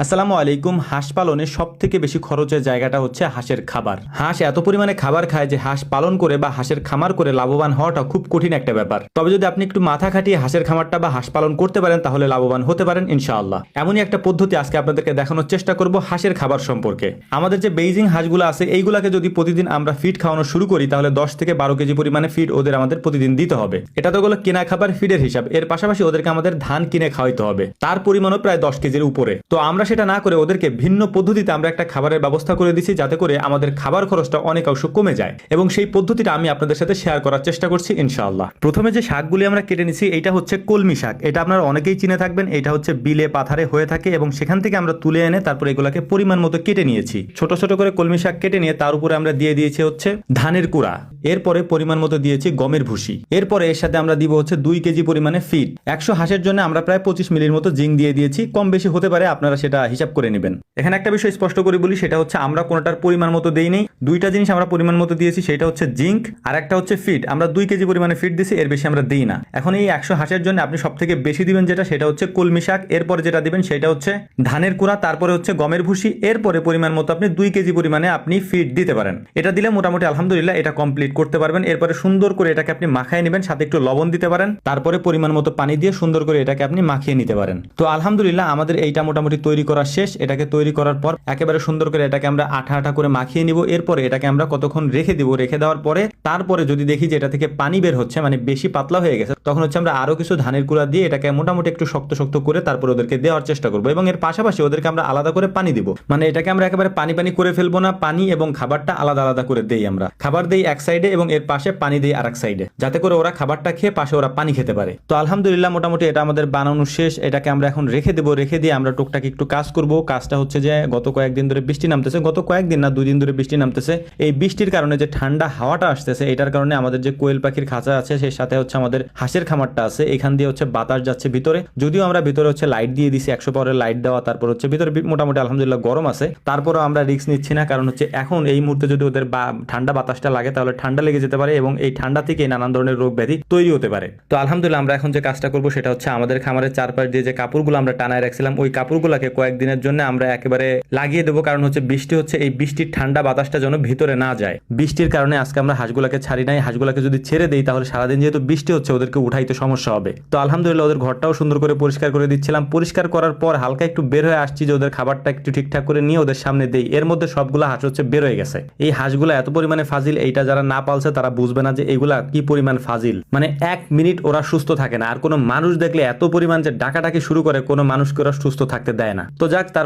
আসসালামু আলাইকুম। হাঁস পালনে সব থেকে বেশি খরচের জায়গাটা হচ্ছে হাঁসের খাবার। হাঁস এত পরিমাণে খাবার খায় যে হাঁস পালন করে বা হাঁসের খামার করে লাভবান হওয়াটা খুব কঠিন একটা ব্যাপার। তবে যদি আপনি একটু মাথা খাটিয়ে হাঁসের খামারটা বা হাঁস পালন করতে পারেন তাহলে লাভবান হতে পারেন ইনশাআল্লাহ। এমনই একটা পদ্ধতি আজকে আপনাদেরকে দেখানোর চেষ্টা করব হাঁসের খাবার সম্পর্কে। আমাদের যে বেইজিং হাঁসগুলো আছে এইগুলাকে যদি প্রতিদিন আমরা ফিড খাওয়ানো শুরু করি তাহলে 10 থেকে 12 কেজি পরিমাণে ফিড ওদের আমাদের প্রতিদিন দিতে হবে। এটা তো হলো কেনা খাবার ফিডের হিসাব। এর পাশাপাশি ওদেরকে আমাদের ধান কিনে খাওয়াইতে হবে, তার পরিমাণও প্রায় 10 কেজির উপরে। তো আমরা সেটা না করে ওদেরকে ভিন্ন পদ্ধতিতে আমরা একটা খাবারের ব্যবস্থা করে দিছি যাতে করে আমাদের খাবার খরচটা অনেক অংশ কমে যায়, এবং সেই পদ্ধতিটা আমি আপনাদের সাথে শেয়ার করার চেষ্টা করছি ইনশাআল্লাহ। প্রথমে যে শাকগুলি আমরা কেটে নিছি এইটা হচ্ছে কলমি শাক। এটা আপনারা অনেকেই চিনে থাকবেন। এটা হচ্ছে বিলে পাথারে হয়ে থাকে এবং সেখান থেকে আমরা তুলে এনে তারপর এগুলাকে পরিমাণ মতো কেটে নিয়েছি। ছোট ছোট করে কলমি শাক কেটে নিয়ে তার উপরে আমরা দিয়ে দিয়েছি হচ্ছে ধানের কুড়া, এরপরে পরিমাণ মতো দিয়েছি গমের ভুসি, এরপরে এর সাথে আমরা দিব হচ্ছে 2 কেজি পরিমাণে ফিড। 100 হাঁসের জন্য আমরা প্রায় 25 মিলির মতো জিঙ্ক দিয়ে দিয়েছি। কম বেশি হতে পারে, আপনারা সেটা হিসাব করে নেবেন। এখানে একটা বিষয় স্পষ্ট করে বলি, সেটা হচ্ছে আমরা কোনোটার পরিমাণ মতো দেই নেই। দুইটা জিনিস আমরা পরিমাণ মতো দিয়েছি, সেটা হচ্ছে জিঙ্ক আর একটা হচ্ছে ফিড। আমরা 2 কেজি পরিমাণে ফিড দিছি, এর বেশি আমরা দিই না। এখন এই 100 হাঁসের জন্য আপনি সব থেকে বেশি দিবেন যেটা, সেটা হচ্ছে কলমি শাক। এরপরে যেটা দিবেন সেটা হচ্ছে ধানের কুড়া, তারপরে হচ্ছে গমের ভুসি, এরপরে পরিমাণ মতো আপনি 2 কেজি পরিমাণে আপনি ফিড দিতে পারেন। এটা দিলে মোটামুটি আলহামদুলিল্লাহ এটা কমপ্লিট করতে পারবেন। এরপরে সুন্দর করে এটাকে আপনি মাখায় নেবেন, সাথে একটু লবণ দিতে পারেন, তারপরে পরিমাণ মতো পানি দিয়ে সুন্দর করে এটাকে আপনি মাখিয়ে নিতে পারেন। তো আলহামদুলিল্লাহ আমাদের এইটা মোটামুটি তৈরি করা শেষ। এটাকে তৈরি করার পর একেবারে সুন্দর করে এটাকে আমরা আঠা আঠা করে মাখিয়ে নিব। এরপরে এটাকে আমরা কতক্ষণ রেখে দিব, রেখে দেওয়ার পরে তারপরে যদি দেখি যে এটা থেকে পানি বের হচ্ছে, মানে বেশি পাতলা হয়ে গেছে, তখন হচ্ছে আমরা আরো কিছু ধানের কুড়া দিয়ে এটাকে মোটামুটি একটু শক্ত শক্ত করে তারপর ওদেরকে দেওয়ার চেষ্টা করবো। এবং এর পাশাপাশি ওদেরকে আমরা আলাদা করে পানি দিব, মানে এটাকে আমরা একেবারে পানি পানি করে ফেলবো না। পানি এবং খাবারটা আলাদা আলাদা করে দেই। আমরা খাবার দেই এক সাইডে এবং এর পাশে পানি দেই আরেক সাইডে, যাতে করে ওরা খাবারটা খেয়ে পাশে ওরা পানি খেতে পারে। তো আলহামদুলিল্লাহ মোটামুটি এটা আমাদের বানানো শেষ। এটাকে আমরা এখন রেখে দেবো। রেখে দিয়ে আমরা টুকটাক একটু কাজ করব। কাজটা হচ্ছে যে গত কয়েকদিন ধরে বৃষ্টি নামতেছে, গত কয়েকদিন না 2 দিন ধরে বৃষ্টি নামতেছে। এই বৃষ্টির কারণে যে ঠান্ডা হাওয়াটা আসতেছে, এটার কারণে আমাদের যে কোয়েল পাখির খাঁচা আছে সেই সাথে হচ্ছে আমাদের হাঁসের খামারটা আছে, এখান দিয়ে হচ্ছে বাতাস যাচ্ছে ভিতরে। যদিও আমরা ভিতরে হচ্ছে লাইট দিয়ে দিছি, 100 পাওয়ারের লাইট দেওয়া, তারপর হচ্ছে ভিতরে মোটামুটি আলহামদুলিল্লাহ গরম আছে। তারপরও আমরা রিস্ক নিচ্ছি না, কারণ হচ্ছে এখন এই মুহূর্তে যদি ওদের ঠান্ডা বাতাসটা লাগে তাহলে ঠান্ডা লেগে যেতে পারে এবং এই ঠান্ডা থেকে নানান ধরনের রোগ ব্যাধি তৈরি হতে পারে। তো আলহামদুলিল্লাহ আমরা এখন যে কাজটা করবো সেটা হচ্ছে আমাদের খামারের চারপাশ দিয়ে যে কাপড়গুলো আমরা টানায় রাখছিলাম ওই কাপড়গুলোকে কয়েকদিনের জন্য আমরা একেবারে লাগিয়ে দেবো। কারণ হচ্ছে বৃষ্টি হচ্ছে, এই বৃষ্টির ঠান্ডা বাতাসটা যেন ভিতরে না যায়। বৃষ্টির কারণে আজকে আমরা হাঁসগুলোকে ছাড়ি নাই। হাঁসগুলোকে যদি ছেড়ে দেই তাহলে সারাদিন যেহেতু বৃষ্টি হচ্ছে ওদেরকে উঠাইতে সমস্যা হবে। তো আলহামদুলিল্লাহ ওদের ঘরটাও সুন্দর করে পরিষ্কার করে দিচ্ছিলাম। পরিষ্কার করার পর হালকা একটু বের হয়ে আসছি যে ওদের খাবারটা একটু ঠিকঠাক করে নিয়ে ওদের সামনে দেই। এর মধ্যে সবগুলো হাঁস হচ্ছে বের হয়ে গেছে। এই হাঁসগুলো এত পরিমাণে ফাজিল, এইটা যারা না পালছে তারা বুঝবে না যে এগুলা কি পরিমাণ ফাজিল। মানে 1 মিনিট ওরা সুস্থ থাকে না। আর কোনো মানুষ দেখলে এত পরিমাণ যে ডাকাডাকি শুরু করে, কোনো মানুষকে ওরা সুস্থ থাকতে দেয় না। তো যাক, তার